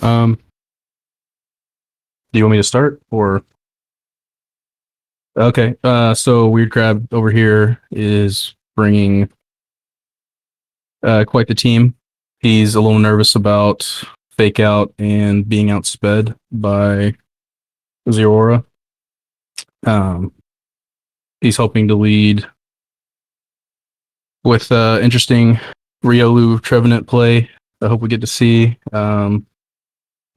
Do you want me to start or? Okay. So Weird Crab over here is bringing quite the team. He's a little nervous about fake out and being outsped by Zerora. Um, he's hoping to lead with interesting Riolu Trevenant play. I hope we get to see.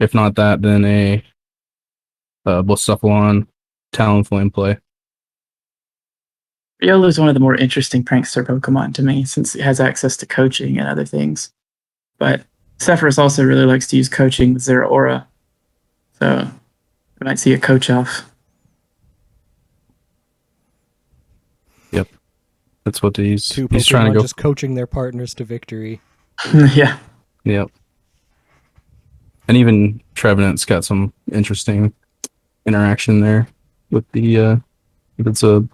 If not that, then a Blacephalon Talonflame play. Riolu is one of the more interesting prankster Pokemon to me since it has access to coaching and other things. But Cepherus also really likes to use coaching with Zeraora. So we might see a coach off. Yep. That's what he's Two trying to go. just coaching their partners to victory. Yeah. Yep. And even Trevenant's got some interesting interaction there with the if it's a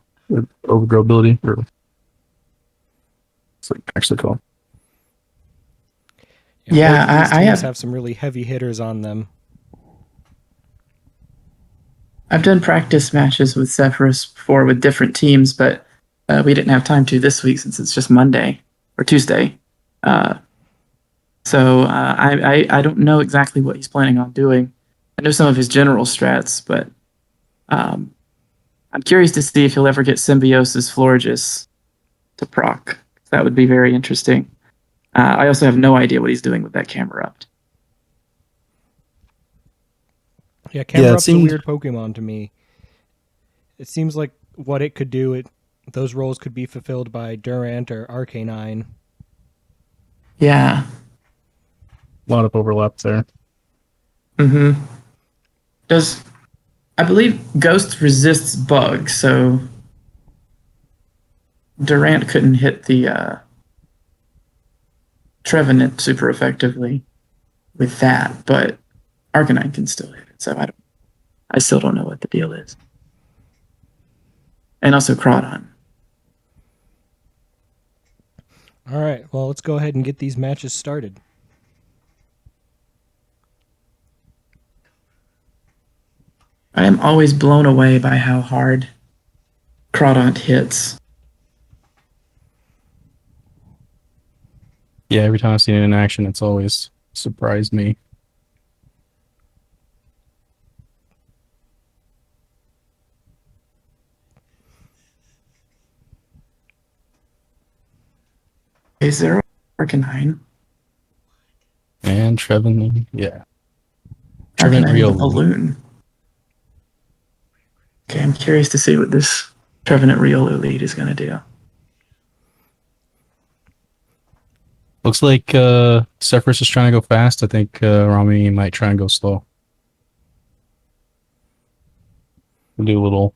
overgrow ability or it's like actually called. Yeah, both of these I teams have have some really heavy hitters on them. I've done practice matches with Cepherus before with different teams, but we didn't have time to this week since it's just Monday or Tuesday. So I don't know exactly what he's planning on doing. I know some of his general strats, but I'm curious to see if he'll ever get Symbiosis Florges to proc. That would be very interesting. I also have no idea what he's doing with that Camerupt. Yeah, Camerupt's a weird Pokemon to me. It seems like what it could do, those roles could be fulfilled by Durant or Arcanine. Yeah. A lot of overlap there. Mm-hmm. I believe Ghost resists Bug, so Durant couldn't hit the Trevenant super effectively with that, but Arcanine can still hit it. So I still don't know what the deal is. And also Crawdon. All right, well, let's go ahead and get these matches started. I am always blown away by how hard Crawdon hits. Yeah, every time I've seen it in action, it's always surprised me. Is there Arcanine? And Trevenant, yeah. Trevenant with a balloon. Okay, I'm curious to see what this Trevenant Riolu lead is going to do. Looks like Cepherus is trying to go fast. I think Rommie might try and go slow. We'll do a little.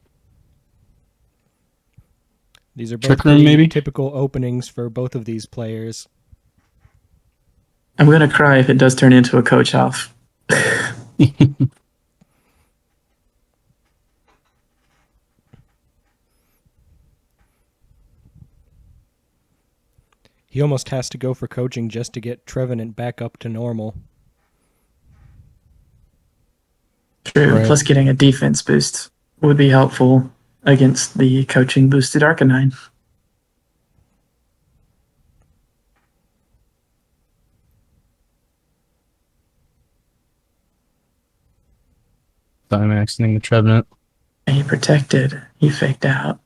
These are both typical openings for both of these players. I'm going to cry if it does turn into a coach off. He almost has to go for coaching just to get Trevenant back up to normal. True, right. Plus getting a defense boost would be helpful against the coaching boosted Arcanine. Dynamaxing the Trevenant. And he protected. He faked out.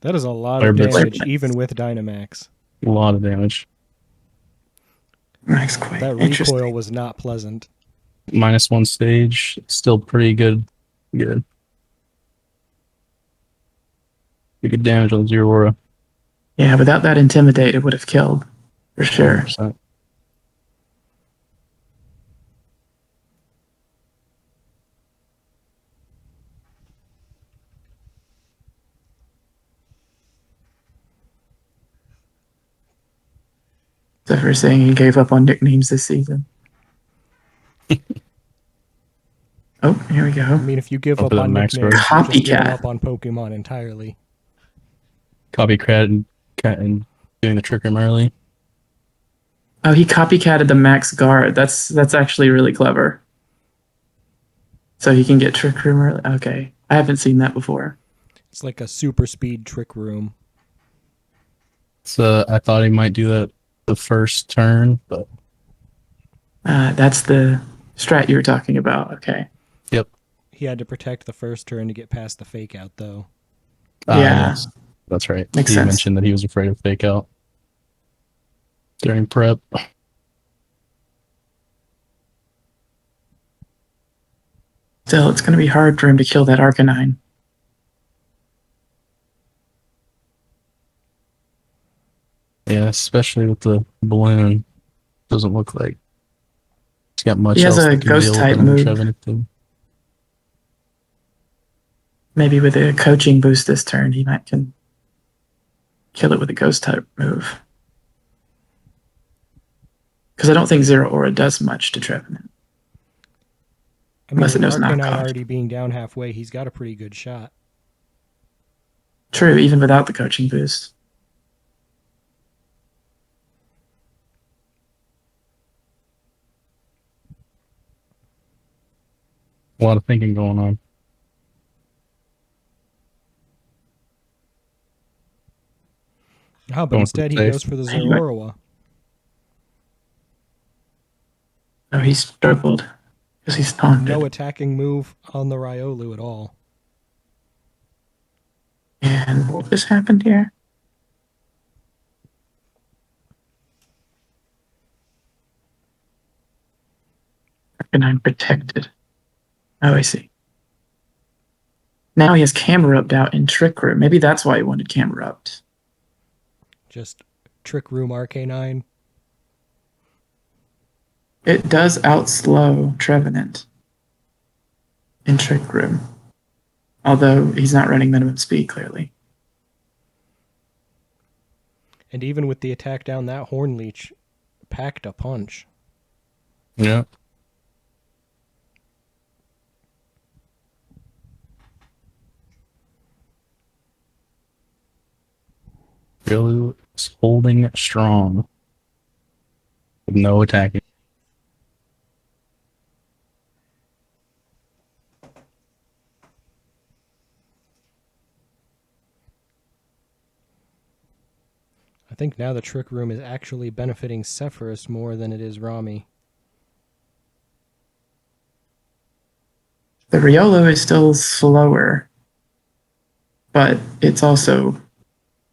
That is a lot of damage, even with Dynamax. A lot of damage. That's quite that recoil was not pleasant. -1 stage, still pretty good. Good. Pretty good damage on Zeraora. Yeah, without that Intimidate, it would have killed. For sure. 100%. Except for saying he gave up on nicknames this season. Oh, here we go. I mean, if you give up on nicknames, you just give up on Pokemon entirely. Copycat and doing the Trick Room early. Oh, he copycatted the max guard. That's actually really clever. So he can get Trick Room early. Okay. I haven't seen that before. It's like a super speed Trick Room. So I thought he might do that the first turn, but that's the strat you were talking about. Okay. yep. He had to protect the first turn to get past the fake out, though. Yeah. Yes, that's right. Makes He sense. mentioned that he was afraid of fake out during prep. Still, it's going to be hard for him to kill that Arcanine. Yeah, especially with the balloon. Doesn't look like he's got much He has else a that can ghost deal type with an ultra move. anything. Maybe with a coaching boost this turn, he might can kill it with a ghost type move. Because I don't think Zero Aura does much to Trevenant. I mean, Unless it with knows Arcanine knockoff. already being down halfway, he's got a pretty good shot. True, even without the coaching boost. A lot of thinking going on. Oh, but instead he goes for the Zoroark. Oh, he struggled because he's taunted. No attacking move on the Riolu at all. And what just happened here? Arcanine protected. Oh, I see. Now he has Camerupt out in Trick Room. Maybe that's why he wanted Camerupt. Just Trick Room Arcanine. It does outslow Trevenant in Trick Room. Although he's not running minimum speed, clearly. And even with the attack down, that Hornleech packed a punch. Yeah. Really is holding strong. With no attacking. I think now the Trick Room is actually benefiting Cepherus more than it is Rommie. The Riolo is still slower, but it's also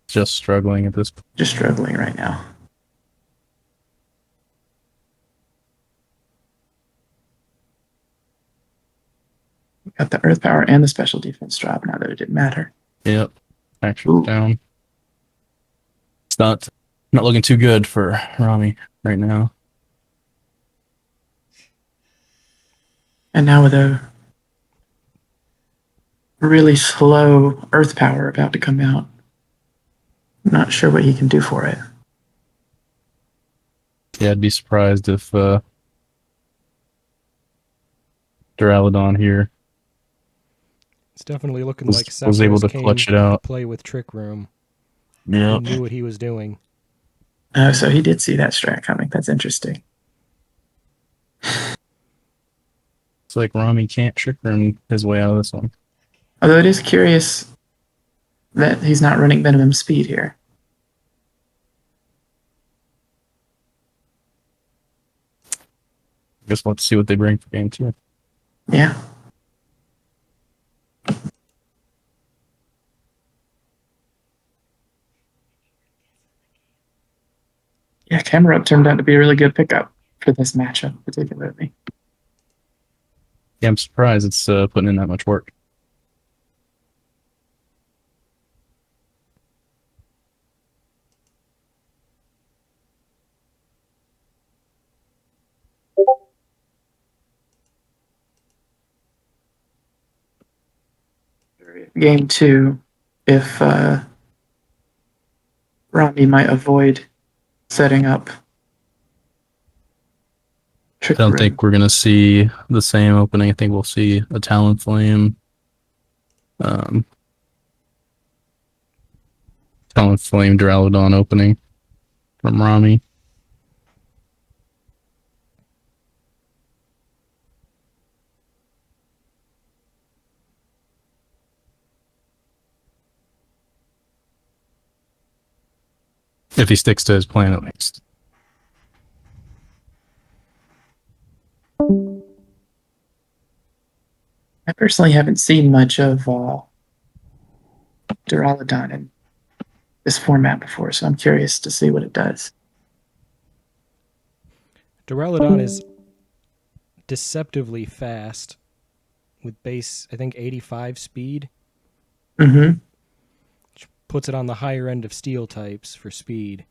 just struggling at this point. Just struggling right now. Got the Earth Power and the Special Defense drop now that it didn't matter. Yep. Action down. It's not looking too good for Rommie right now. And now with a really slow Earth Power about to come out, I'm not sure what he can do for it. Yeah, I'd be surprised if Duraludon here. It's definitely looking like Cepherus was able to clutch it out. Play with Trick Room. Yeah, he knew what he was doing. Oh, so he did see that strat coming. That's interesting. It's like Rommie can't Trick Room his way out of this one. Although it is curious that he's not running minimum speed here. I guess we'll have to see what they bring for game 2. Yeah. Yeah, Camerupt turned out to be a really good pickup for this matchup, particularly. Yeah, I'm surprised it's putting in that much work. Game 2, if Rommie might avoid setting up Trick I don't Room. think we're going to see the same opening. I think we'll see a Talonflame. Talonflame Duraludon opening from Rommie. If he sticks to his plan, at least. I personally haven't seen much of Duraludon in this format before, so I'm curious to see what it does. Duraludon is deceptively fast with base, I think, 85 speed. Mm-hmm. Which puts it on the higher end of steel types for speed.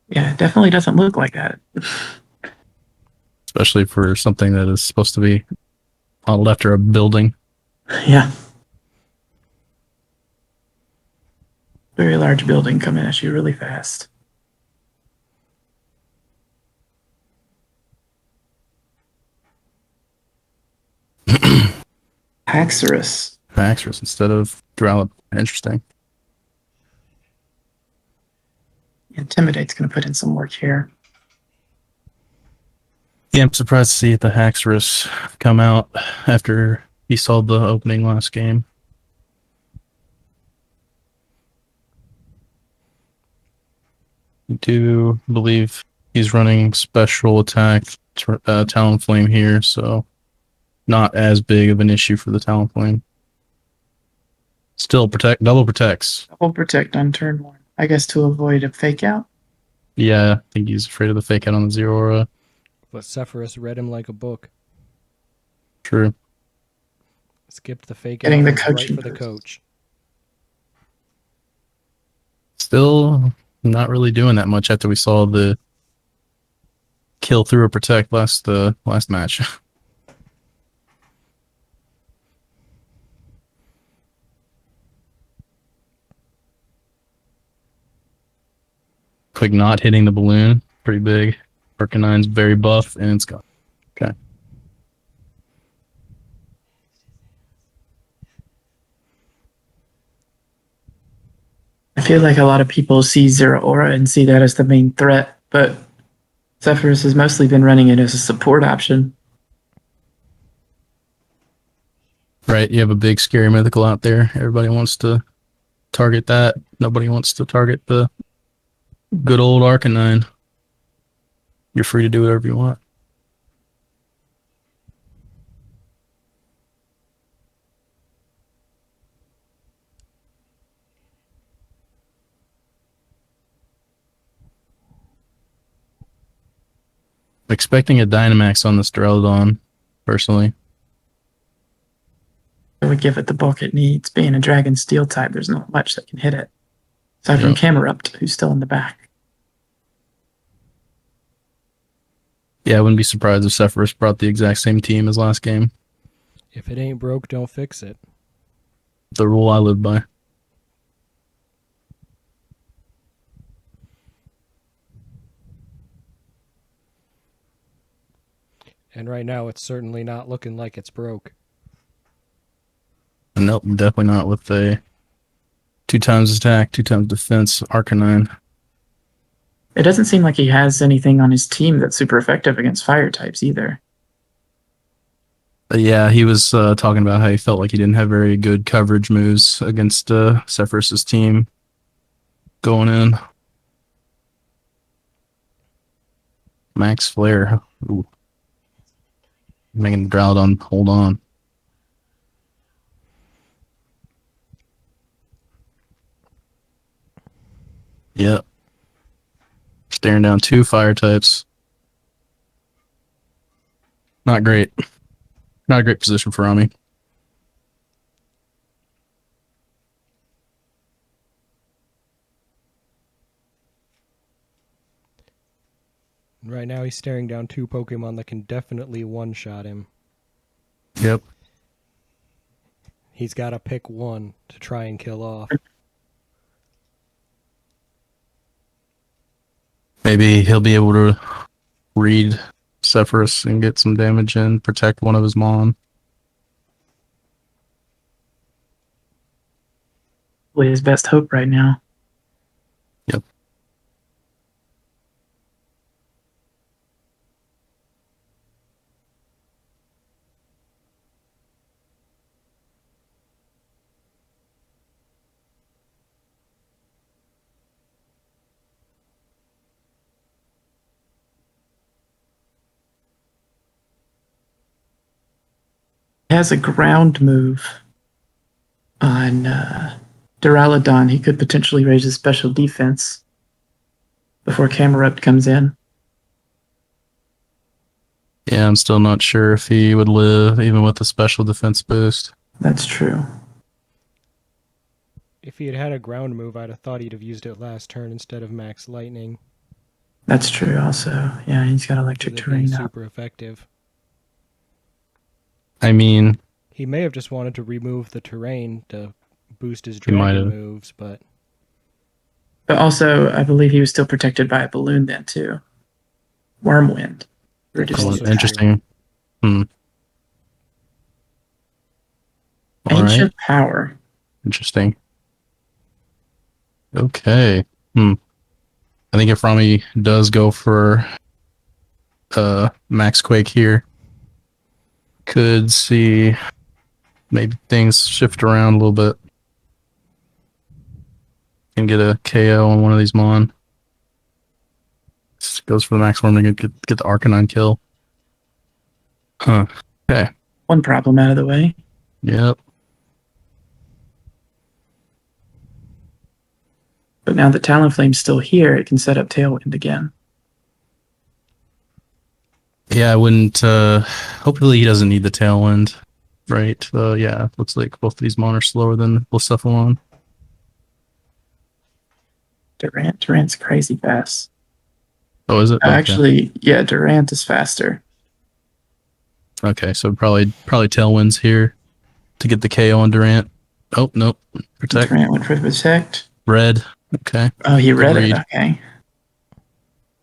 Yeah, it definitely doesn't look like that. Especially for something that is supposed to be modeled after a building. Yeah. Very large building coming at you really fast. Xlelius. Xlelius instead of Duraludon. Interesting. Intimidate's going to put in some work here. Yeah, I'm surprised to see the Xlelius come out after he saw the opening last game. I do believe he's running special attack Talonflame here, so not as big of an issue for the Talonflame. Still double protects. Double protect on turn 1. I guess to avoid a fake out. Yeah, I think he's afraid of the fake out on the Zero Aura. But Cepherus read him like a book. True. Skipped the fake Getting out, the went right coaching for the boost. coach. Still not really doing that much after we saw the kill through a protect last match. Quick not hitting the balloon. Pretty big. Arcanine's very buff and it's gone. Okay. I feel like a lot of people see Zero Aura and see that as the main threat, but Cepherus has mostly been running it as a support option. Right, you have a big scary mythical out there. Everybody wants to target that. Nobody wants to target the good old Arcanine. You're free to do whatever you want. Expecting a Dynamax on this Duraludon, personally. It would give it the bulk it needs. Being a Dragon Steel type, there's not much that can hit it. Aside from Camerupt, who's still in the back. Yeah, I wouldn't be surprised if Cephalus brought the exact same team as last game. If it ain't broke, don't fix it. The rule I live by. And right now, it's certainly not looking like it's broke. Nope, definitely not with a 2 times attack, 2 times defense Arcanine. It doesn't seem like he has anything on his team that's super effective against fire types either. Yeah, he was talking about how he felt like he didn't have very good coverage moves against Cephalus' team going in. Max Flare. Ooh. Making Duraludon hold on. Yep. Staring down 2 fire types. Not great. Not a great position for Rommie. Right now, he's staring down 2 Pokemon that can definitely one-shot him. Yep. He's got to pick one to try and kill off. Maybe he'll be able to read Cephalus and get some damage in, protect one of his Mon. Probably his best hope right now. Yep. has a ground move on Duraludon. He could potentially raise his special defense before Camerupt comes in. Yeah, I'm still not sure if he would live even with the special defense boost. That's true. If he had had a ground move, I'd have thought he'd have used it last turn instead of Max Lightning. That's true also. Yeah, he's got electric terrain now. Super effective. I mean, he may have just wanted to remove the terrain to boost his dragon moves, but also I believe he was still protected by a balloon then too. Wormwind. Interesting. Ancient Power. Interesting. Okay. I think if Rommie does go for Max Quake here, could see maybe things shift around a little bit. Can get a KO on one of these Mon. Goes for the Max Worm to get the Arcanine kill. Huh. Okay. One problem out of the way. Yep. But now that Talonflame's still here, it can set up Tailwind again. Yeah, I wouldn't... hopefully he doesn't need the Tailwind. Right. Yeah, looks like both of these Mon are slower than Blacephalon. Durant's crazy fast. Oh, is it? Okay. Actually, yeah, Durant is faster. Okay, so probably Tailwinds here to get the KO on Durant. Oh, nope. Protect. Durant went for Protect. Red. Okay. Oh, he read it. Okay.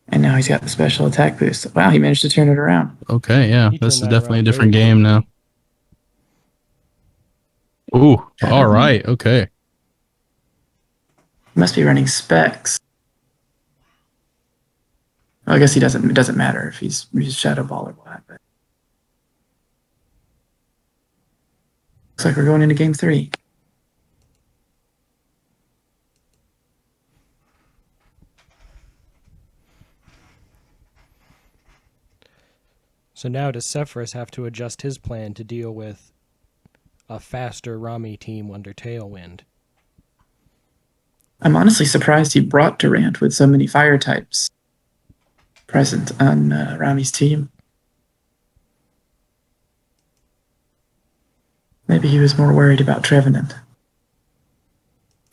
And now he's got the special attack boost. Wow, he managed to turn it around. Okay, yeah. This is definitely a different game now. Ooh, all right. Okay. He must be running specs. Well, I guess it doesn't matter if he's Shadow Ball or what. But looks like we're going into game 3. So now does Cepherus have to adjust his plan to deal with a faster Rommie team under Tailwind? I'm honestly surprised he brought Durant with so many fire types present on Rommie's team. Maybe he was more worried about Trevenant.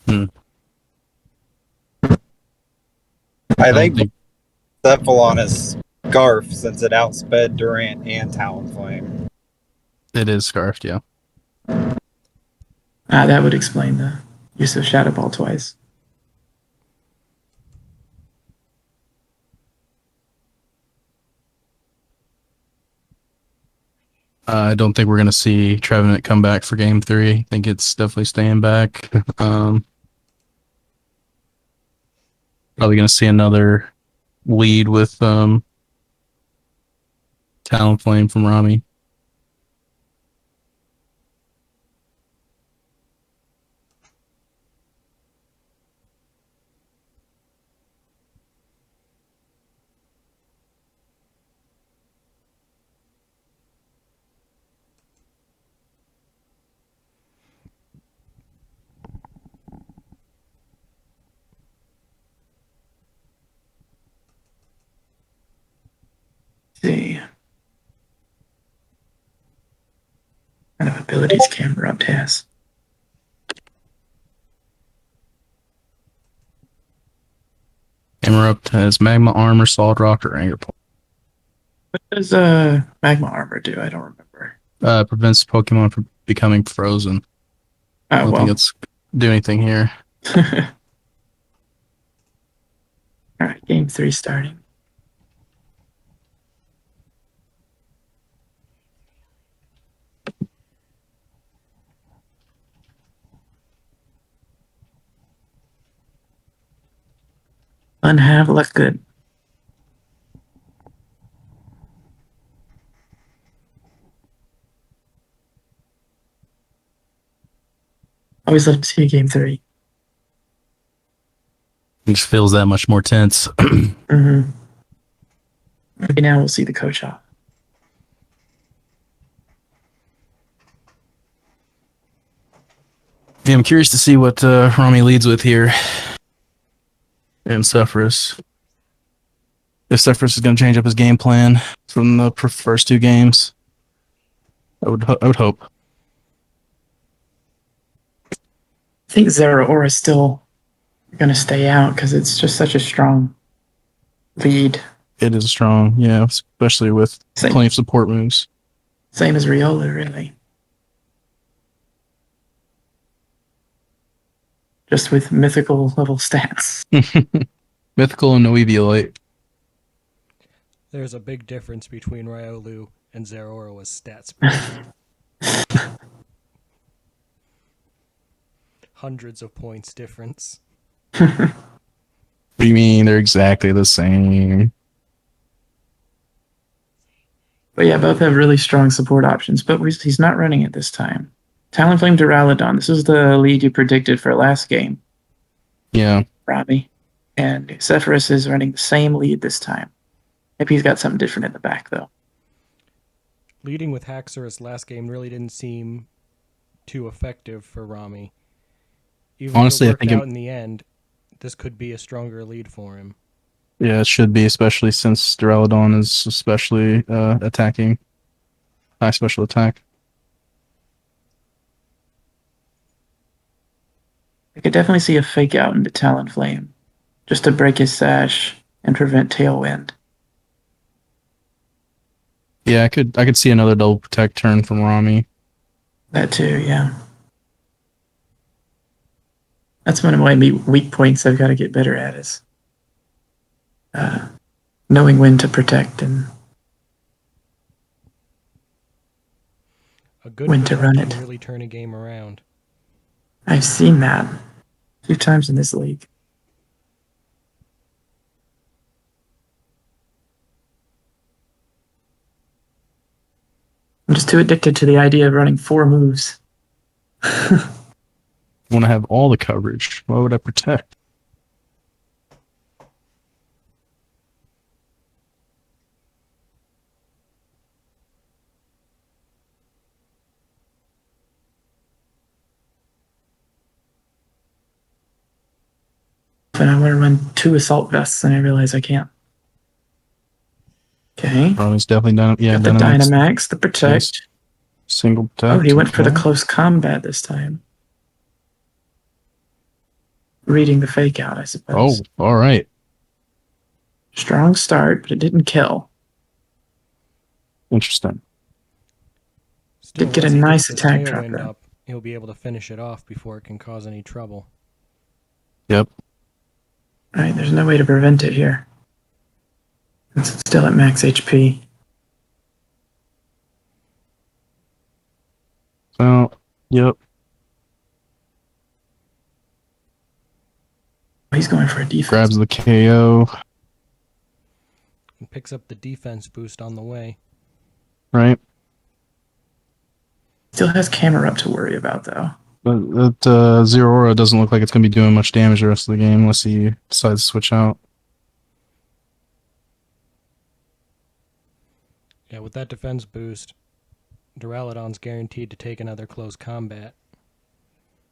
I think Cephalon is Scarf since it outsped Durant and Talonflame. It is Scarfed, yeah. That would explain the use of Shadow Ball twice. I don't think we're going to see Trevenant come back for game 3. I think it's definitely staying back. Probably going to see another lead with Talonflame from Rommie. See. What kind of abilities Camerupt has? Camerupt has Magma Armor, Solid Rock, or Anger Pulse. What does Magma Armor do? I don't remember. Prevents Pokemon from becoming frozen. I don't think it's do anything here. Alright, game 3 starting. Unhave look good. Always love to see a game 3. It just feels that much more tense. Maybe now we'll see the coach off. Yeah, I'm curious to see what Rommie leads with here. And Cepherus. If Cepherus is going to change up his game plan from the first 2 games, I would hope. I think Zero Aura is still going to stay out because it's just such a strong lead. It is strong, yeah, especially with plenty of support moves. Same as Riola, really. Just with mythical level stats. Mythical and no Eviolite. There's a big difference between Riolu and Zeraora stats. Hundreds of points difference. What do you mean? They're exactly the same. But yeah, both have really strong support options, but he's not running it this time. Talonflame Duraludon. This is the lead you predicted for last game. Yeah. Robbie. And Cepherus is running the same lead this time. Maybe he's got something different in the back, though. Leading with Haxorus last game really didn't seem too effective for Rommie. Even honestly, if it worked I think out in the end, this could be a stronger lead for him. Yeah, it should be, especially since Duraludon is especially attacking. High special attack. I could definitely see a fake out into Talonflame, just to break his sash and prevent Tailwind. Yeah, I could see another double protect turn from Rommie. That too, yeah. That's one of my weak points I've got to get better at is knowing when to protect and when to run it. Can really turn a game around. I've seen that a few times in this league. I'm just too addicted to the idea of running 4 moves. I want to have all the coverage. Why would I protect? And I want to run 2 assault vests, and I realize I can't. Okay. Rommie's definitely done. Yeah, got the Dynamax, the protect. Nice. Single protect. Oh, he went for the close combat this time. Reading the fake out, I suppose. Oh, all right. Strong start, but it didn't kill. Interesting. Still, did get a nice attack drop up, he'll be able to finish it off before it can cause any trouble. Yep. Alright, there's no way to prevent it here. It's still at max HP. So, yep. He's going for a defense. Grabs the KO. And picks up the defense boost on the way. Right. Still has camera up to worry about, though. But that Zero Aura doesn't look like it's going to be doing much damage the rest of the game unless he decides to switch out. Yeah, with that defense boost, Duraludon's guaranteed to take another close combat.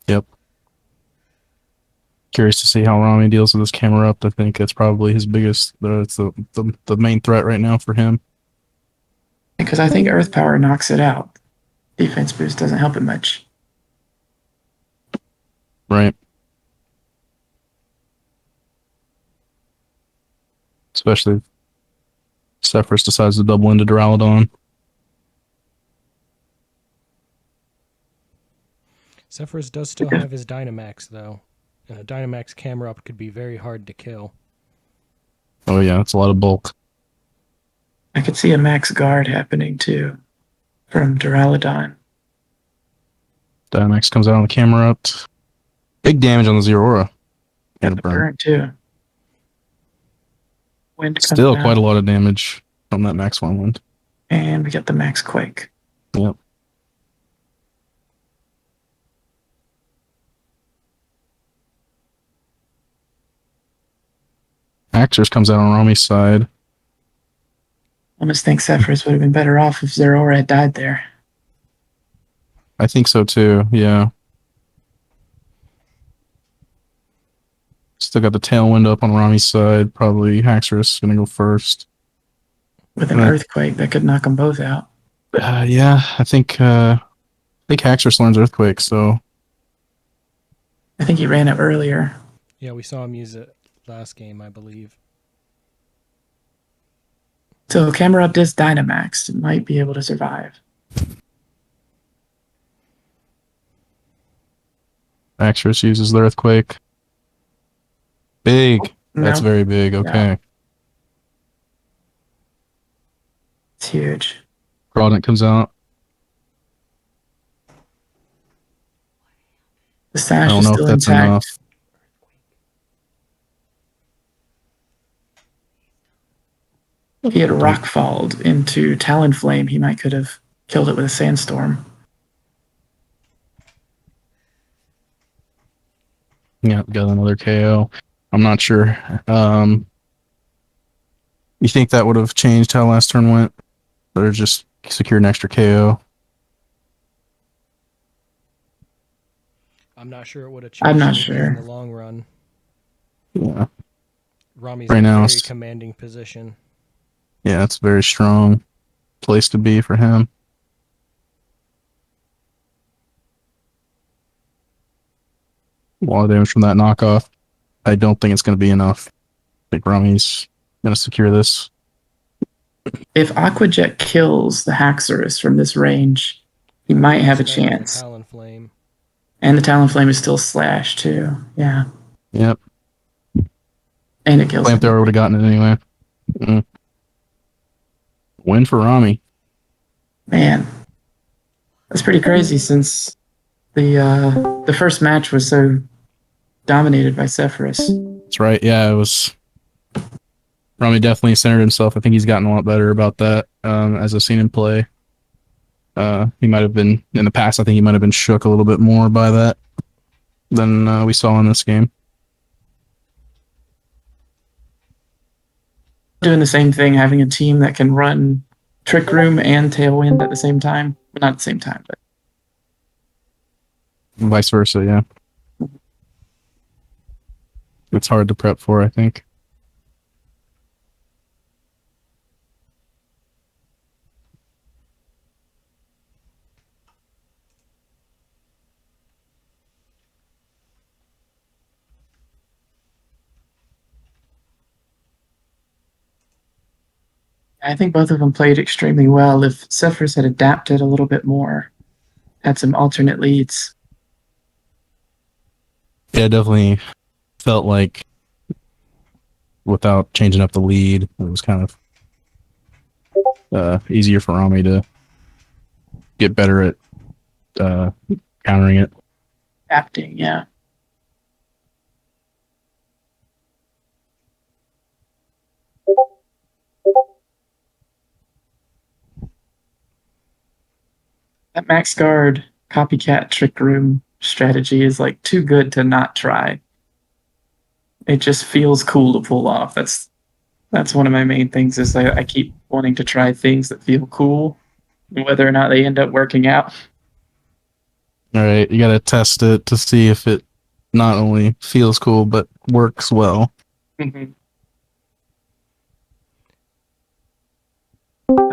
Yep. Curious to see how Rommie deals with this camera up. I think that's probably his biggest. It's the main threat right now for him. Because I think Earth Power knocks it out. Defense boost doesn't help it much. Right. Especially if Cepherus decides to double into Duraludon. Cepherus does still have his Dynamax, though. And a Dynamax camera up could be very hard to kill. Oh yeah, it's a lot of bulk. I could see a max guard happening, too, from Duraludon. Dynamax comes out on the camera up. Big damage on the Zero Aura. And the burn, too. Wind Still comes quite out. a lot of damage from that max one wind. And we got the max quake. Yep. Axers comes out on Rommie's side. Almost think Cepherus would have been better off if Zeraora had died there. I think so too, yeah. Still got the tailwind up on Rommie's side. Probably Haxorus going to go first. With an Earthquake, that could knock them both out. Yeah, I think Haxorus learns Earthquake, so... I think he ran it earlier. Yeah, we saw him use it last game, I believe. So Camera Up this Dynamax might be able to survive. Haxorus uses the Earthquake. Big. That's very big. Okay. Yeah. It's huge. Crawdent comes out. The Sash is still intact. Enough. If he had Rockfalled into Talonflame, he might could have killed it with a Sandstorm. Yeah, got another KO. I'm not sure. You think that would have changed how last turn went? Or just secure an extra KO? I'm not sure it would have changed. I'm not sure. In the long run. Yeah. Rommie's in a very commanding position. Yeah, it's a very strong place to be for him. A lot of damage from that knockoff. I don't think it's going to be enough. I think Rommie's going to secure this. If Aqua Jet kills the Haxorus from this range, he might have a chance. Talonflame. And the Talonflame is still slash too. Yeah. Yep. And it kills him. Flamethrower would have gotten it anyway. Win for Rommie. Man. That's pretty crazy since the first match was so dominated by Cepherus. That's right. Yeah, it was. Rommie definitely centered himself. I think he's gotten a lot better about that as I've seen him play. He might have been, in the past, I think he might have been shook a little bit more by that than we saw in this game. Doing the same thing, having a team that can run Trick Room and Tailwind at the same time. Well, not at the same time, but vice versa, yeah. It's hard to prep for, I think. I think both of them played extremely well. If Cepherus had adapted a little bit more, had some alternate leads. Yeah, definitely felt like without changing up the lead, it was kind of easier for Rommie to get better at countering it. Adapting, yeah. That max guard copycat Trick Room strategy is like too good to not try. It just feels cool to pull off. That's one of my main things is I keep wanting to try things that feel cool, whether or not they end up working out. All right, you got to test it to see if it not only feels cool but works well. Mm-hmm.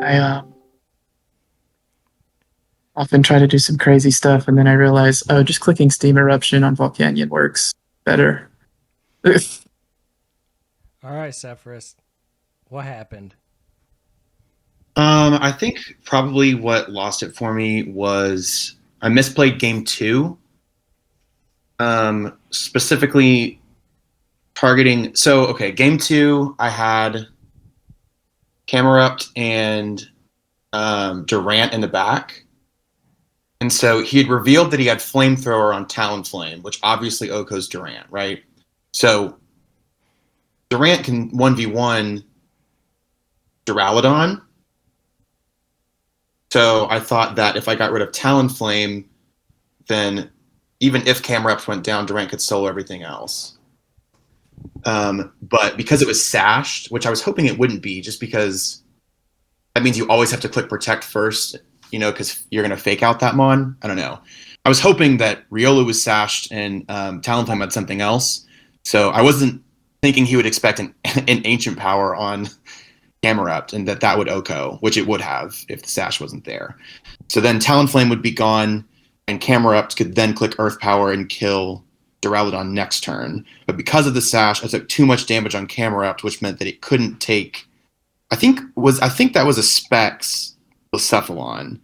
I often try to do some crazy stuff, and then I realize, oh, just clicking Steam Eruption on Volcanion works better. All right, Cepherus. What happened? I think probably what lost it for me was I misplayed game 2. Specifically targeting. So, okay, game 2, I had Camerupt and Durant in the back. And so he had revealed that he had Flamethrower on Talonflame, which obviously Oko's Durant, right? So Durant can 1v1 Duraludon. So I thought that if I got rid of Talonflame, then even if Camerupt went down, Durant could solo everything else. But because it was sashed, which I was hoping it wouldn't be, just because that means you always have to click Protect first, because you're going to fake out that Mon. I don't know. I was hoping that Riolu was sashed and Talonflame had something else, So I wasn't thinking he would expect an Ancient Power on Camerupt and that would OHKO, which it would have if the Sash wasn't there. So then Talonflame would be gone, and Camerupt could then click Earth Power and kill Duraludon next turn. But because of the Sash, I took too much damage on Camerupt, which meant that it couldn't take. I think that was a Specs Blacephalon.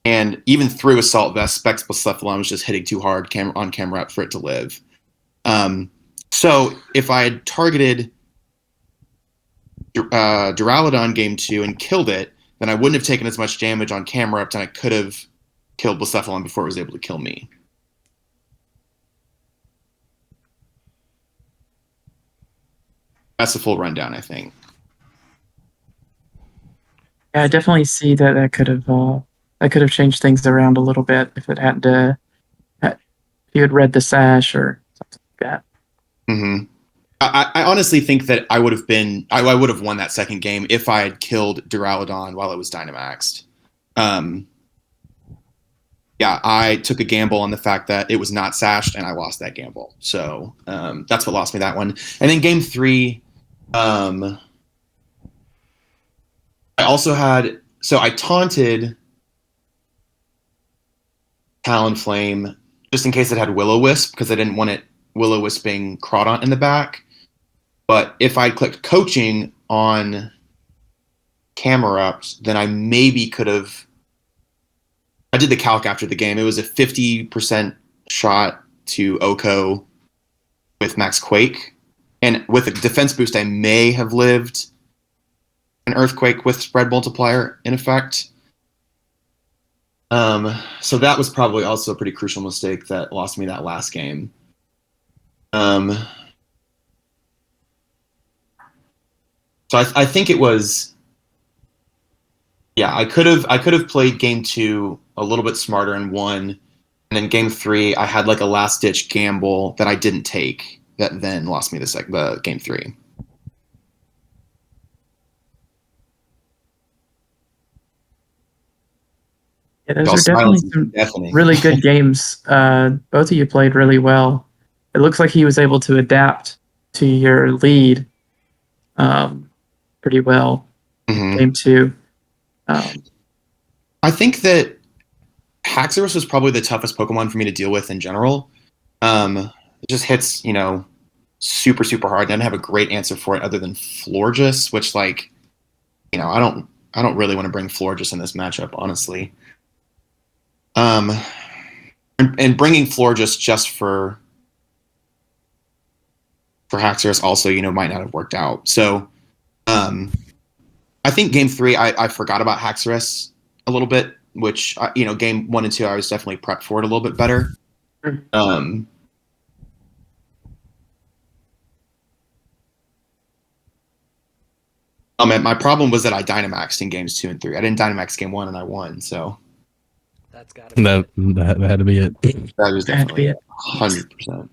And even through Assault Vest, Specs Blacephalon was just hitting too hard on Camerupt for it to live. So if I had targeted Duraludon game 2 and killed it, then I wouldn't have taken as much damage on Camerupt, and I could have killed Blacephalon before it was able to kill me. That's the full rundown, I think. Yeah, I definitely see that could have changed things around a little bit if it hadn't if you had read the Sash or something like that. Mm-hmm. I honestly think that I would have won that second game if I had killed Duraludon while it was Dynamaxed. Yeah, I took a gamble on the fact that it was not sashed, and I lost that gamble. So that's what lost me that one. And then game 3, I also had... So I taunted Talonflame just in case it had Will-O-Wisp, because I didn't want it Will-O-Wisping Crawdaunt in the back. But if I clicked Coaching on Camerupt, then I maybe could have... I did the calc after the game. It was a 50% shot to OHKO with Max Quake. And with a defense boost, I may have lived an Earthquake with Spread Multiplier in effect. So that was probably also a pretty crucial mistake that lost me that last game. So I think it was... Yeah, I could have played game 2 a little bit smarter and won. And then game 3, I had like a last-ditch gamble that I didn't take that then lost me the game 3. Yeah, those are definitely some really good games. Both of you played really well. It looks like he was able to adapt to your lead pretty well in game 2. I think that Haxorus was probably the toughest Pokemon for me to deal with in general. It just hits, super, super hard. I didn't have a great answer for it other than Florges, which, I don't really want to bring Florges in this matchup, honestly. And bringing Florges just for Haxorus also, might not have worked out. So, I think game 3, I forgot about Haxorus a little bit, which, game 1 and 2, I was definitely prepped for it a little bit better. My problem was that I Dynamaxed in games 2 and 3. I didn't Dynamax game 1 and I won, so. That's gotta be that had to be it. That was definitely 100%.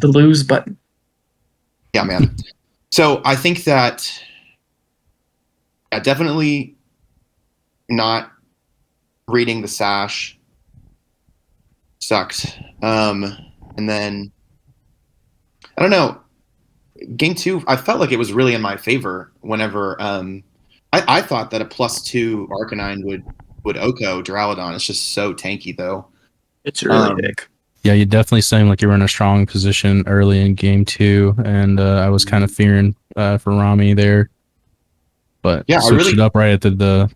The lose button. Yeah, man. So I think that definitely not reading the Sash sucked. And then I don't know. Game 2, I felt like it was really in my favor whenever I thought that a +2 Arcanine would OHKO Duraludon. It's just so tanky though. It's really big. Yeah, you definitely seemed like you were in a strong position early in game 2, and I was kind of fearing for Rommie there. But yeah, switched it up right at the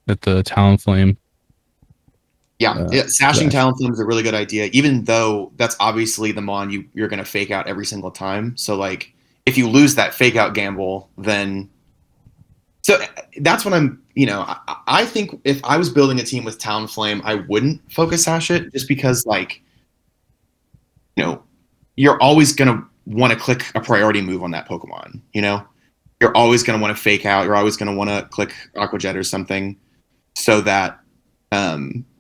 Talonflame. Yeah, sashing Talonflame is a really good idea, even though that's obviously the Mon you're going to fake out every single time. So, if you lose that fake out gamble, then... So, that's what I'm... I think if I was building a team with Talonflame, I wouldn't focus sash it, just because, you're always going to want to click a priority move on that Pokemon, You're always going to want to fake out. You're always going to want to click Aqua Jet or something so that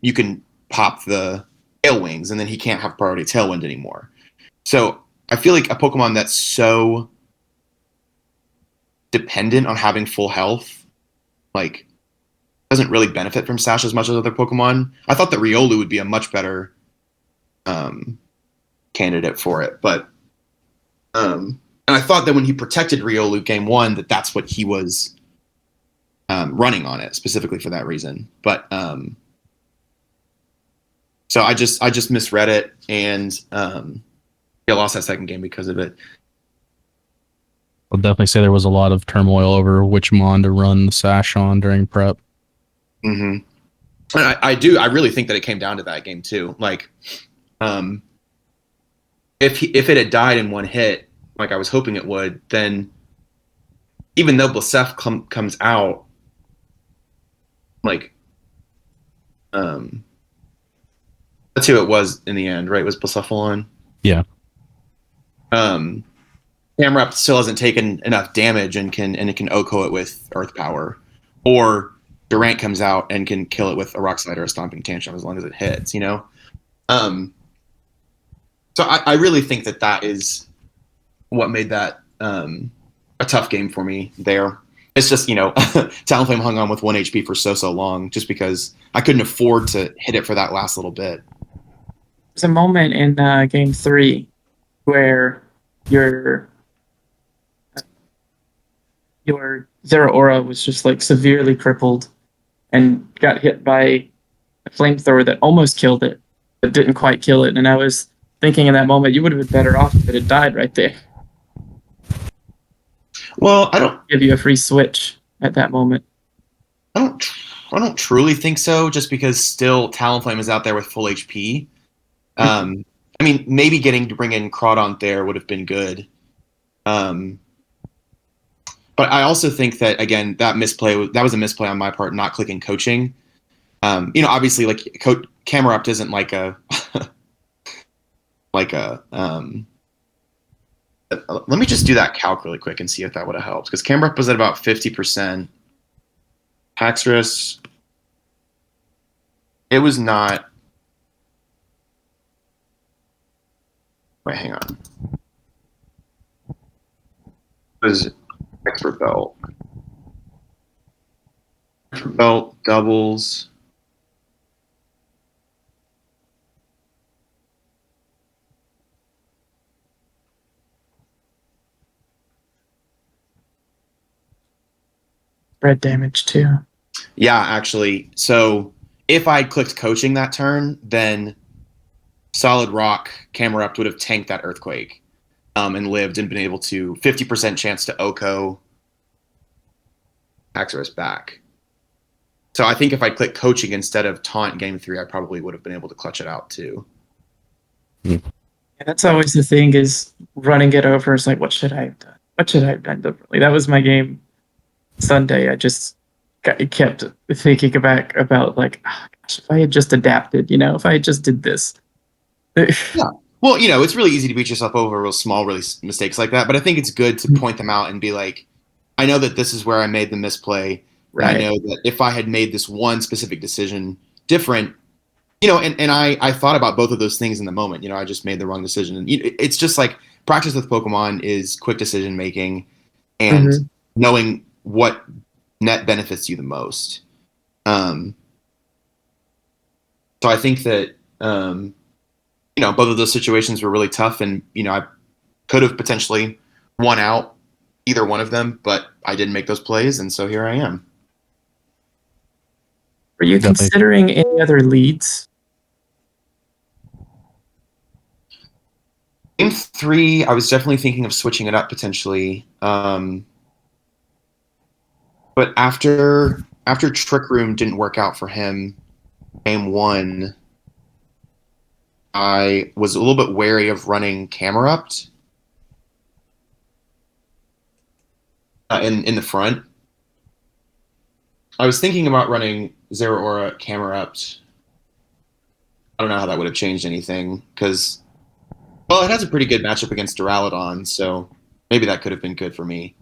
you can pop the Tail Wings, and then he can't have priority Tailwind anymore. So I feel like a Pokemon that's so dependent on having full health, doesn't really benefit from Sash as much as other Pokemon. I thought that Riolu would be a much better candidate for it. But and I thought that when he protected Riolu game 1, that's what he was running on it specifically for that reason. But so I just misread it, and he lost that second game because of it. I'll definitely say there was a lot of turmoil over which mon to run the sash on during prep. Mm-hmm. And I really think that it came down to that game too. Like, if it had died in one hit, like I was hoping it would, then even though Blasef comes out, like, that's who it was in the end, right? Was Blacephalon? Yeah. Camrupt still hasn't taken enough damage and it can OHKO it with Earth Power, or Durant comes out and can kill it with a Rock Slide or a Stomping Tantrum as long as it hits, you know? So I really think that is what made that a tough game for me there. It's just, you know, Talonflame hung on with 1 HP for so long just because I couldn't afford to hit it for that last little bit. There's a moment in game 3 where your Zero Aura was just like severely crippled and got hit by a flamethrower that almost killed it, but didn't quite kill it. And I was thinking in that moment, you would have been better off if it had died right there. Well, I don't give you a free switch at that moment. I don't truly think so, just because still Talonflame is out there with full HP. I mean, maybe getting to bring in Crawdont there would have been good. But I also think that, again, that was a misplay on my part, not clicking coaching. You know, obviously, like Camerupt isn't like a let me just do that calc really quick and see if that would have helped, because Camerupt was at about 50%. Paxorus, it was not. Wait, hang on. It was Expert Belt. Expert Belt doubles. Spread damage too. Yeah, actually. So if I'd clicked coaching that turn, then Solid Rock Camerupt would have tanked that Earthquake and lived and been able to 50% chance to OHKO Paxorus back. So I think if I clicked coaching instead of taunt game 3, I probably would have been able to clutch it out too. Yeah, that's always the thing, is running it over. It's like, what should I have done? What should I have done differently? That was my game Sunday. I just kept thinking back about like, oh, gosh, if I had just adapted, you know, if I had just did this. Yeah. Well, you know, it's really easy to beat yourself over real small mistakes like that, but I think it's good to point them out and be like, I know that this is where I made the misplay. Right. I know that if I had made this one specific decision different, you know, and I thought about both of those things in the moment. You know, I just made the wrong decision. And it's just like practice with Pokemon is quick decision making and knowing what net benefits you the most. So I think that, you know, both of those situations were really tough, and, you know, I could have potentially won out either one of them, but I didn't make those plays, and so here I am. Were you considering any other leads? Game 3, I was definitely thinking of switching it up potentially. But after Trick Room didn't work out for him, game 1, I was a little bit wary of running Camerupt in the front. I was thinking about running Zero Aura Camerupt. I don't know how that would have changed anything, because, well, it has a pretty good matchup against Duraludon, so maybe that could have been good for me.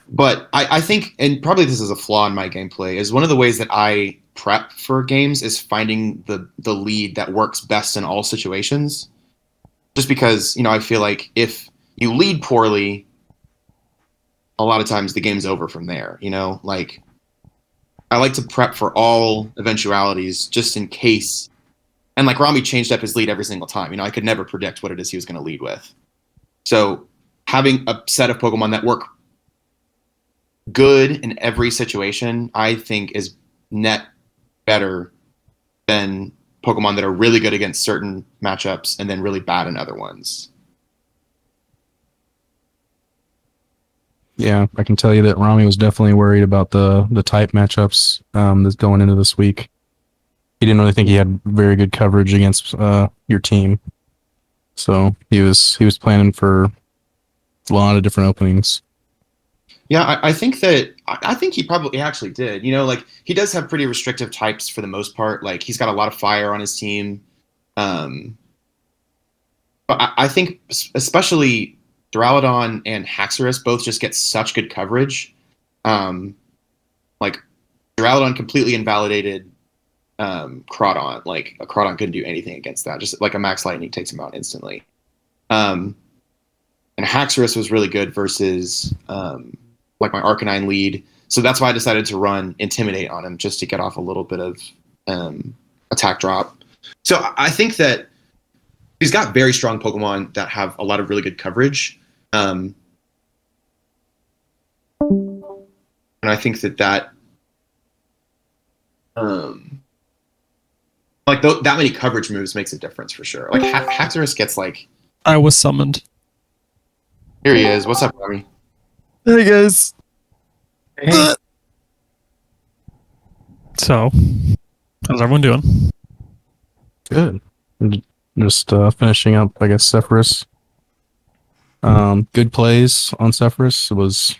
But I think, and probably this is a flaw in my gameplay, is one of the ways that I prep for games is finding the lead that works best in all situations. Just because, you know, I feel like if you lead poorly, a lot of times the game's over from there, you know? Like, I like to prep for all eventualities just in case. And like Rommie changed up his lead every single time. You know, I could never predict what it is he was going to lead with. So having a set of Pokemon that work good in every situation, I think is net better than Pokemon that are really good against certain matchups and then really bad in other ones. Yeah, I can tell you that Rommie was definitely worried about the type matchups that's going into this week. He didn't really think he had very good coverage against your team, so he was planning for a lot of different openings. Yeah, I think he probably actually did. You know, like he does have pretty restrictive types for the most part. Like he's got a lot of fire on his team. But I think especially Duraludon and Haxorus both just get such good coverage. Like Duraludon completely invalidated Crawdon. Like a Crawdon couldn't do anything against that. Just like a Max Lightning takes him out instantly. And Haxorus was really good versus like my Arcanine lead. So that's why I decided to run Intimidate on him just to get off a little bit of attack drop. So I think that he's got very strong Pokemon that have a lot of really good coverage. And I think that like that many coverage moves makes a difference for sure. Like Haxorus gets like... I was summoned. Here he is. What's up, Robbie? Hey, guys. Hey. So, how's everyone doing? Good. Just finishing up, I guess, Cepherus. Good plays on Cepherus. It was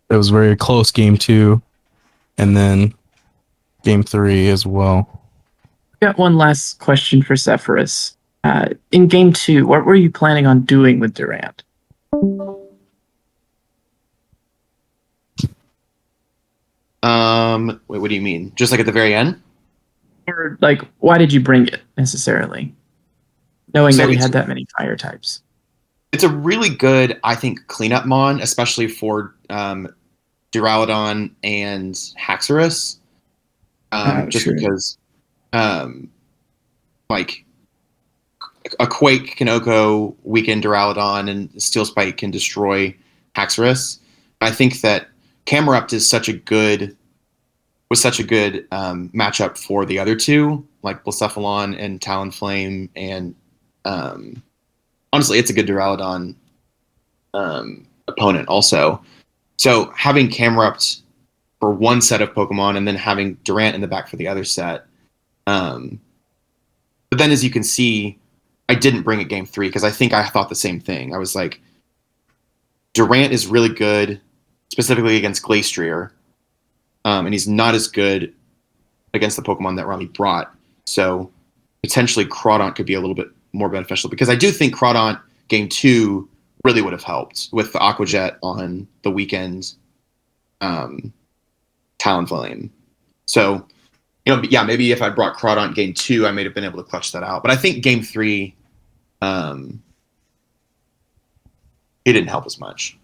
very close game 2, and then game 3 as well. Got one last question for Cepherus. In game 2, what were you planning on doing with Durant? Wait, what do you mean? Just like at the very end? Or like, why did you bring it necessarily? Knowing that he had that many fire types. It's a really good, I think, cleanup mon, especially for Duraludon and Haxorus. Just sure. because like a Quake can Oko weaken Duraludon and Steel Spike can destroy Haxorus. I think that Camerupt was such a good matchup for the other two, like Blacephalon and Talonflame, and honestly, it's a good Duraludon opponent also. So having Camerupt for one set of Pokemon and then having Durant in the back for the other set. But then, as you can see, I didn't bring it game 3 because I think I thought the same thing. I was like, Durant is really good, specifically against Glastrier, and he's not as good against the Pokemon that Rommie brought. So potentially Crawdon could be a little bit more beneficial because I do think Crawdon game 2 really would have helped with the Aqua Jet on the weekend Talonflame. So, you know, yeah, maybe if I brought Crawdon game 2, I may have been able to clutch that out. But I think game 3, it didn't help as much.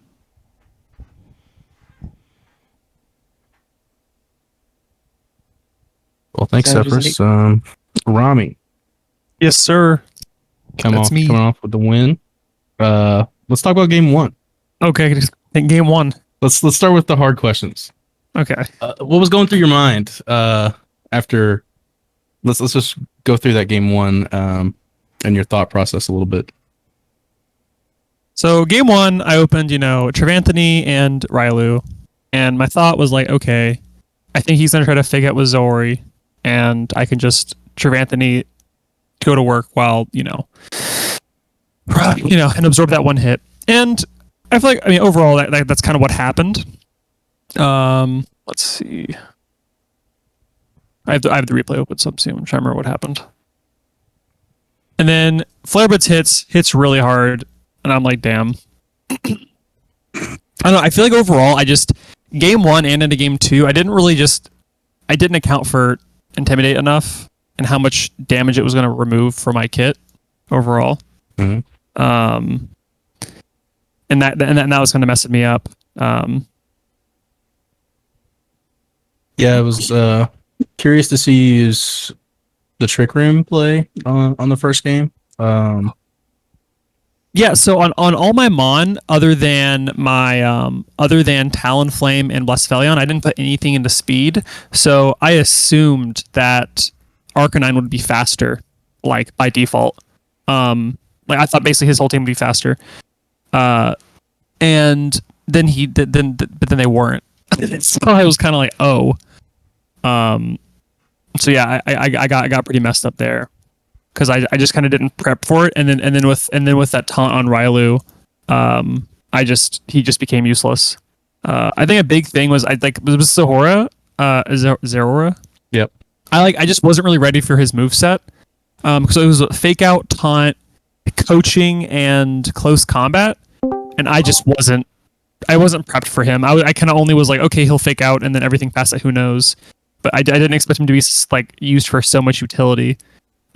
Well, thanks, Cepherus. Rommie. Yes, sir. Coming off with the win. Let's talk about game 1. Okay, game 1. Let's start with the hard questions. Okay. What was going through your mind after? Let's just go through that game 1 and your thought process a little bit. So game 1, I opened, Trevanthony and Railu, and my thought was like, okay, I think he's gonna try to fake out with Zori, and I can just Trevanthony go to work while and absorb that one hit. And I feel like, overall that's kind of what happened. Let's see. I have the replay open, so I'm trying to remember what happened. And then Flare Blitz hits really hard, and I'm like, damn. I don't know. I feel like overall, game 1 and into game 2, I didn't account for Intimidate enough and how much damage it was going to remove for my kit overall. Mm-hmm. And that was kind of messing me up. Yeah, I was curious to see you use the Trick Room play on the first game. Yeah, so on all my Mon, other than Talonflame and Blessphelion, I didn't put anything into speed. So I assumed that Arcanine would be faster, like by default. Like I thought basically his whole team would be faster. And then but then they weren't. So I was kind of like, oh. So yeah, I got pretty messed up there. Because I just kind of didn't prep for it, and then with that taunt on Railu, he just became useless. I think a big thing was was Zahora, Zerora. Yep. I just wasn't really ready for his moveset. Because it was a fake out, taunt, coaching, and close combat, and I wasn't prepped for him. I kind of only was like, okay, he'll fake out, and then everything past that, who knows? But I didn't expect him to be like used for so much utility.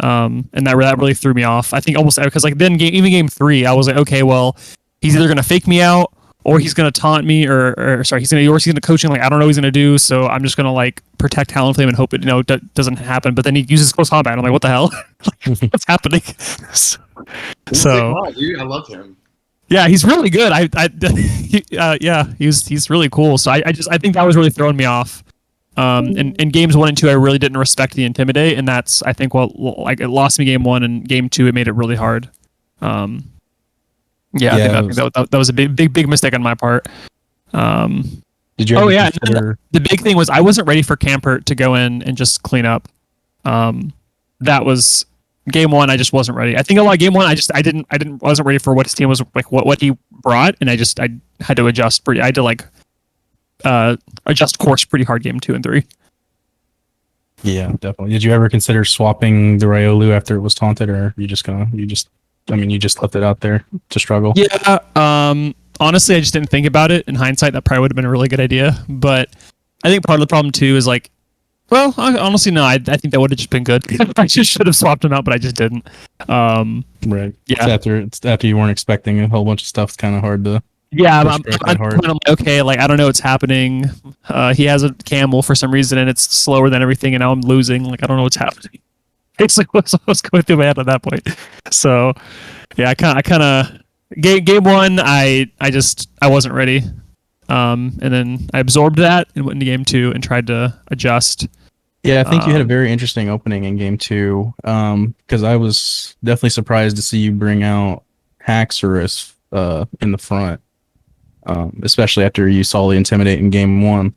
And that really threw me off. I think almost because like then game 3, I was like, okay, well, he's either gonna fake me out or he's gonna taunt me, or he's gonna coach him. Like I don't know what he's gonna do, so I'm just gonna like protect Talonflame and hope it doesn't happen. But then he uses close combat. I'm like, what the hell? Like, what's happening? So dude, I love him. Yeah, he's really good. He's really cool. So I think that was really throwing me off. In games 1 and 2, I really didn't respect the Intimidate, and that's I think it lost me game 1, and game 2 it made it really hard. I think that was a big mistake on my part. Did you? The big thing was I wasn't ready for Campert to go in and just clean up. That was game 1. I just wasn't ready. I think a lot of game 1, I wasn't ready for what his team was like, what he brought, and I had to adjust. I had to adjust course pretty hard game 2 and 3. Yeah, definitely. Did you ever consider swapping the Riolu after it was taunted, or you just left it out there to struggle? Yeah. Honestly, I just didn't think about it. In hindsight, that probably would have been a really good idea. But I think part of the problem too is like, well, honestly, no. I think that would have just been good. I just should have swapped him out, but I just didn't. Right. Yeah. It's after you weren't expecting a whole bunch of stuff. It's kind of hard to. Yeah, I'm like, okay, like I don't know what's happening. He has a camel for some reason, and it's slower than everything, and now I'm losing. Like I don't know what's happening. It's like what's going through my head at that point. So, yeah, I kind of game 1, I wasn't ready, and then I absorbed that and went into game 2 and tried to adjust. Yeah, I think you had a very interesting opening in game 2, because I was definitely surprised to see you bring out Haxorus in the front. Especially after you saw the Intimidate in game 1.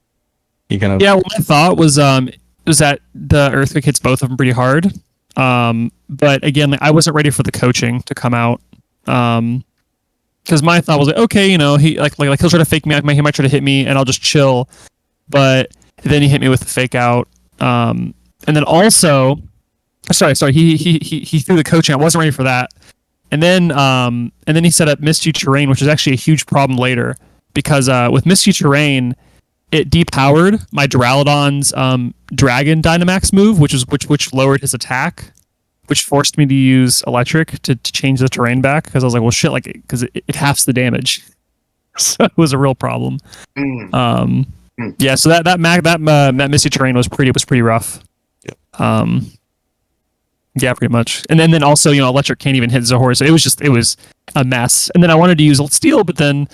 What my thought was that the Earthquake hits both of them pretty hard. But again, like, I wasn't ready for the coaching to come out. Because my thought was like, okay, he like he'll try to fake me out, he might try to hit me, and I'll just chill. But then he hit me with the fake out. And then also, sorry, he threw the coaching. I wasn't ready for that. And then he set up Misty Terrain, which was actually a huge problem later, because with Misty Terrain, it depowered my Duraludon's Dragon Dynamax move, which lowered his attack, which forced me to use Electric to change the terrain back, because I was like, well, shit, like because it halves the damage, so it was a real problem. Yeah, so that Misty Terrain was pretty rough. Yep. Yeah, pretty much. And then also, Electric can't even hit Zahor, so it was a mess. And then I wanted to use Steel, but then,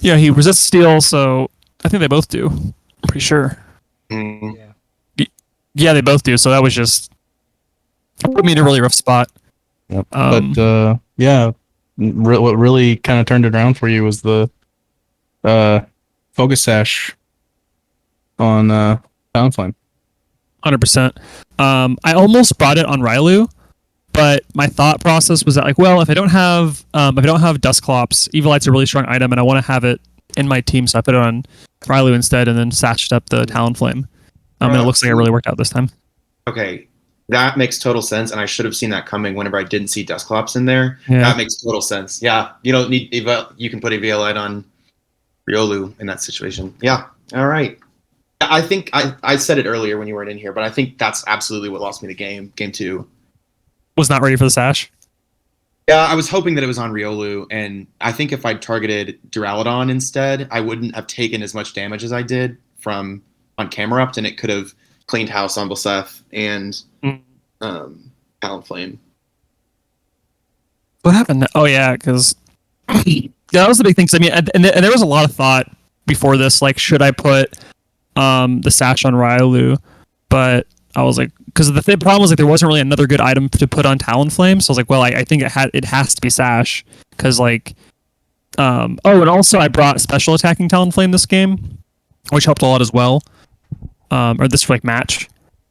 he resists Steel, so I think they both do. I'm pretty sure. Yeah, they both do. So that was just put me in a really rough spot. Yep. But what really kind of turned it around for you was the Focus Sash on Talonflame. 100%. I almost brought it on Railu, but my thought process was that like, well, if I don't have Dusclops, Evilite's a really strong item, and I want to have it in my team, so I put it on Railu instead, and then sashed up the Talonflame. And it looks like it really worked out this time. Okay, that makes total sense, and I should have seen that coming whenever I didn't see Dusclops in there. Yeah. That makes total sense. Yeah, you don't need you can put Evilite on Riolu in that situation. Yeah, all right. I think I said it earlier when you weren't in here, but I think that's absolutely what lost me the game. Game 2. Was not ready for the sash? Yeah, I was hoping that it was on Riolu, and I think if I'd targeted Duraludon instead, I wouldn't have taken as much damage as I did from on Camerupt, and it could have cleaned house on Blesseth and Talonflame. What happened? Oh yeah, because that was the big thing. 'Cause, I mean, and there was a lot of thought before this, like, should I put the sash on Ryalu? But I was like, because the problem was like there wasn't really another good item to put on Talonflame, so I was like, well, I think it has to be sash, because like, and also I brought special attacking Talonflame this game, which helped a lot as well, or this like match,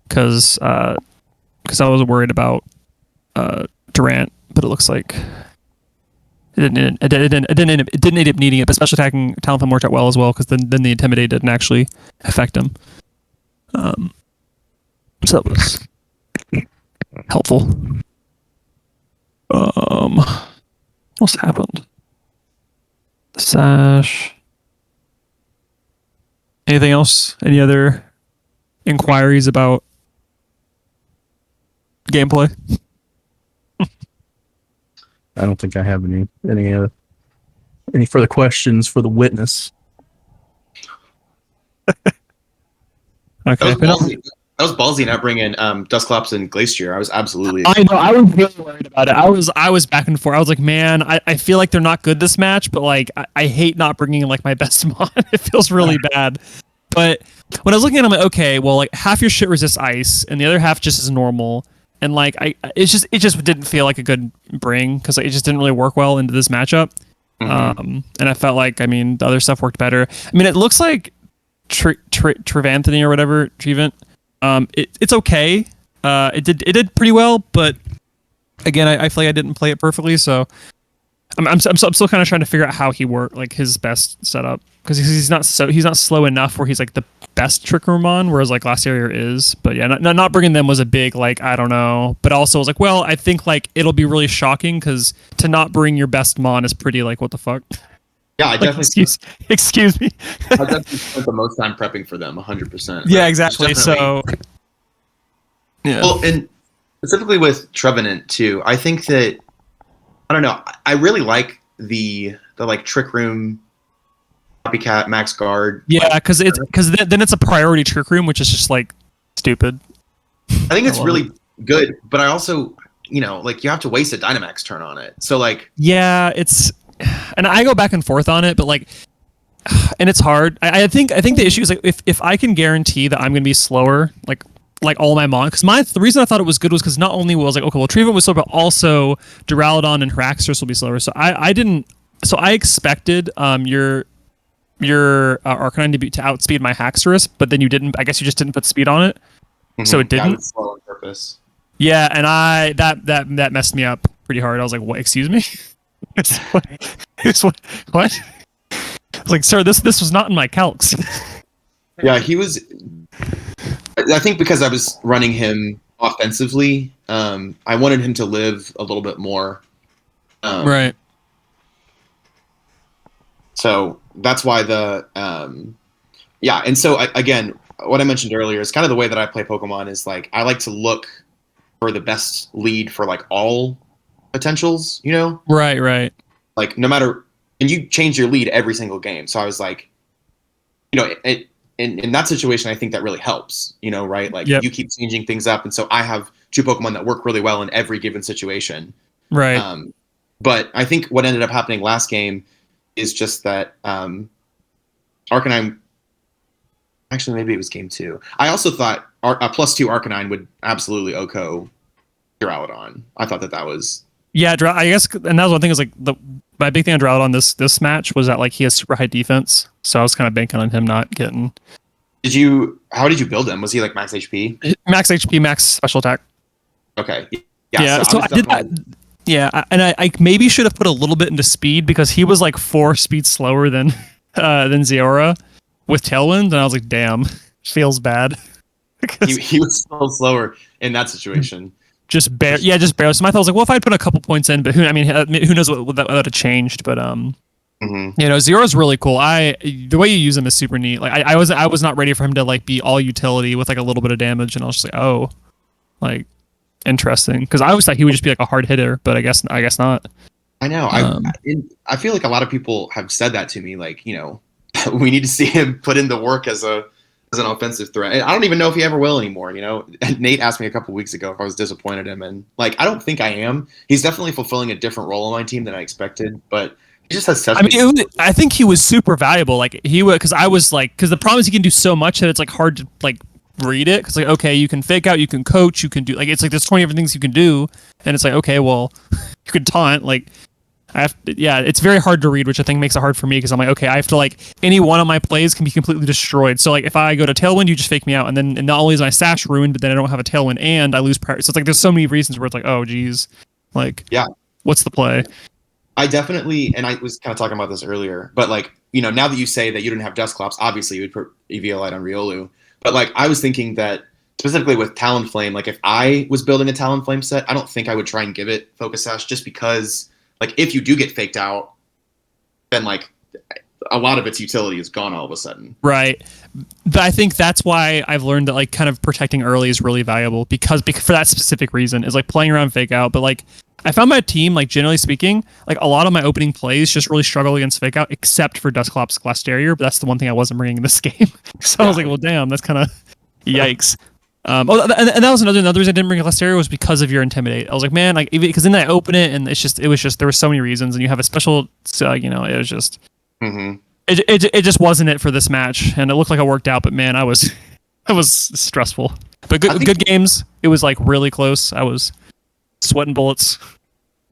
because I was worried about Durant, but it looks like it didn't end up needing it. But special attacking Talonflame worked out well as well, because then the Intimidate didn't actually affect him. So that was helpful. What else happened? The sash. Anything else? Any other inquiries about gameplay? I don't think I have any further questions for the witness. Okay. That was ballsy not bringing Dusclops and Glacier. I was absolutely. I know. I was really worried about it. I was back and forth. I was like, man, I feel like they're not good this match, but like I hate not bringing like my best mon. It feels really bad. But when I was looking at it, I'm like, okay, well, like half your shit resists ice, and the other half just is normal. And like it just didn't feel like a good bring, because like, it just didn't really work well into this matchup. And I felt like, I mean, the other stuff worked better. I mean, it looks like Trevanthony or whatever, Trevant. It's okay. It did pretty well, but again, I feel like I didn't play it perfectly, so I'm still kind of trying to figure out how he worked, like his best setup, because he's not slow enough where he's like the best Trick Room on, whereas like Glacier is. But yeah, not bringing them was a big, like, I don't know, but also I was like, well, I think like it'll be really shocking, because to not bring your best mon is pretty like, what the fuck. Yeah, I like, definitely. Excuse me. I definitely spent the most time prepping for them, 100%. Yeah, exactly. So, yeah. Well, and specifically with Trevenant too, I think that, I don't know, I really like the like Trick Room, Copycat, Max Guard. Yeah, because then it's a priority Trick Room, which is just like stupid. I think it's really good, but I also, like you have to waste a Dynamax turn on it. So like, yeah, and I go back and forth on it, but like, and it's hard. I think the issue is like if I can guarantee that I'm gonna be slower, like all my mon, because the reason I thought it was good was because not only was like, okay, well, Trevenant was slow, but also Duraludon and Haraxorus will be slower. So I expected your Arcanine to outspeed my Haxorus, but then you didn't. I guess you just didn't put speed on it, so it didn't. Yeah, it was slow on purpose. Yeah, and that messed me up pretty hard. I was like, what? Excuse me. What? I was like, sir, this was not in my calcs. Yeah, he was. I think because I was running him offensively, I wanted him to live a little bit more. Right. So that's why and so again, what I mentioned earlier is kind of the way that I play Pokemon is like I like to look for the best lead for like all potentials, Right. Like no matter, and you change your lead every single game. So I was like, in that situation, I think that really helps, right? Like you keep changing things up. And so I have two Pokemon that work really well in every given situation. Right. But I think what ended up happening last game is just that Arcanine, actually maybe it was game 2. I also thought a +2 Arcanine would absolutely OHKO Duraludon. I thought that was... Yeah, I guess, and that was one thing, is like my big thing on Duraludon this match was that like he has super high defense, so I was kind of banking on him not getting... How did you build him? Was he like max HP? Max HP, max special attack. Okay. Yeah, so I did that. Yeah, and I maybe should have put a little bit into speed, because he was like 4 speed slower than Zeora with Tailwind, and I was like, damn, feels bad. he was so slower in that situation. Just barely. So my thought was like, well, if I'd put a couple points in, but who knows what that would have changed. But Zero's really cool. The way you use him is super neat. Like I was not ready for him to like be all utility with like a little bit of damage, and I was just like, oh, like interesting, because I always thought he would just be like a hard hitter, but I guess not. I know. I feel like a lot of people have said that to me, like, we need to see him put in the work as a as an offensive threat. And I don't even know if he ever will anymore. You know, Nate asked me a couple weeks ago if I was disappointed in him, and like I don't think I am. He's definitely fulfilling a different role on my team than I expected, but he just has such. I think he was super valuable. Like he would, because the problem is he can do so much that it's like hard to like read it. Because like okay, you can fake out, you can coach, you can do like it's like there's 20 different things you can do, and it's like okay, well, you can taunt like. It's very hard to read, which I think makes it hard for me because I'm like, okay, I have to like any one of my plays can be completely destroyed. So like if I go to Tailwind, you just fake me out, and not only is my stash ruined, but then I don't have a Tailwind and I lose priority. So it's like there's so many reasons where it's like, oh geez, like what's the play? I definitely, and I was kind of talking about this earlier, but like you know now that you say that you didn't have Dustclops, obviously you would put EV Light on Riolu, but like I was thinking that specifically with Talonflame, like if I was building a Talonflame set, I don't think I would try and give it Focus Sash just because. Like, if you do get faked out, then, like, a lot of its utility is gone all of a sudden. Right. But I think that's why I've learned that, like, kind of protecting early is really valuable because for that specific reason is, like, playing around fake out. But, like, I found my team, like, generally speaking, like, a lot of my opening plays just really struggle against fake out, except for Dustclops Glacier, but that's the one thing I wasn't bringing in this game. So I was like, well, damn, that's kind of yikes. And that was another reason I didn't bring Glacier was because of your Intimidate. I was like, man, like because then I open it and it was just there were so many reasons, and you have a special, so you know, it was just it just wasn't it for this match, and it looked like it worked out, but man, it was stressful. But good games. It was like really close. I was sweating bullets.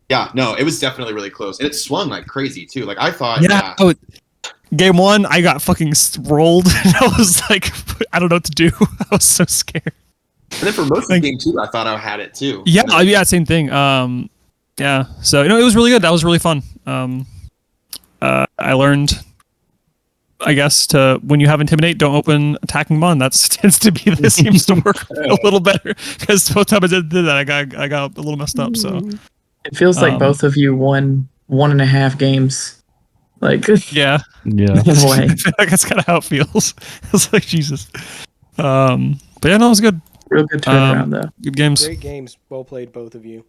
Yeah, no, it was definitely really close, and it swung like crazy too. Like I thought. Yeah. Oh, game 1, I got fucking rolled. I was like, I don't know what to do. I was so scared. And then for most of game 2, I thought I had it too. Yeah, same thing. Yeah. So it was really good. That was really fun. I learned, I guess, to when you have Intimidate, don't open Attacking Bond. That tends to be this seems to work a little better because both times I did that, I got a little messed up. So it feels like both of you won 1.5 games. Like yeah. In a way. Like that's kind of how it feels. It's like Jesus. But yeah, no, it was good. Real good turnaround though. Good games. Great games. Well played, both of you.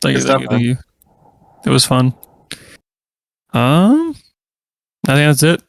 Thank you. It was fun. I think that's it.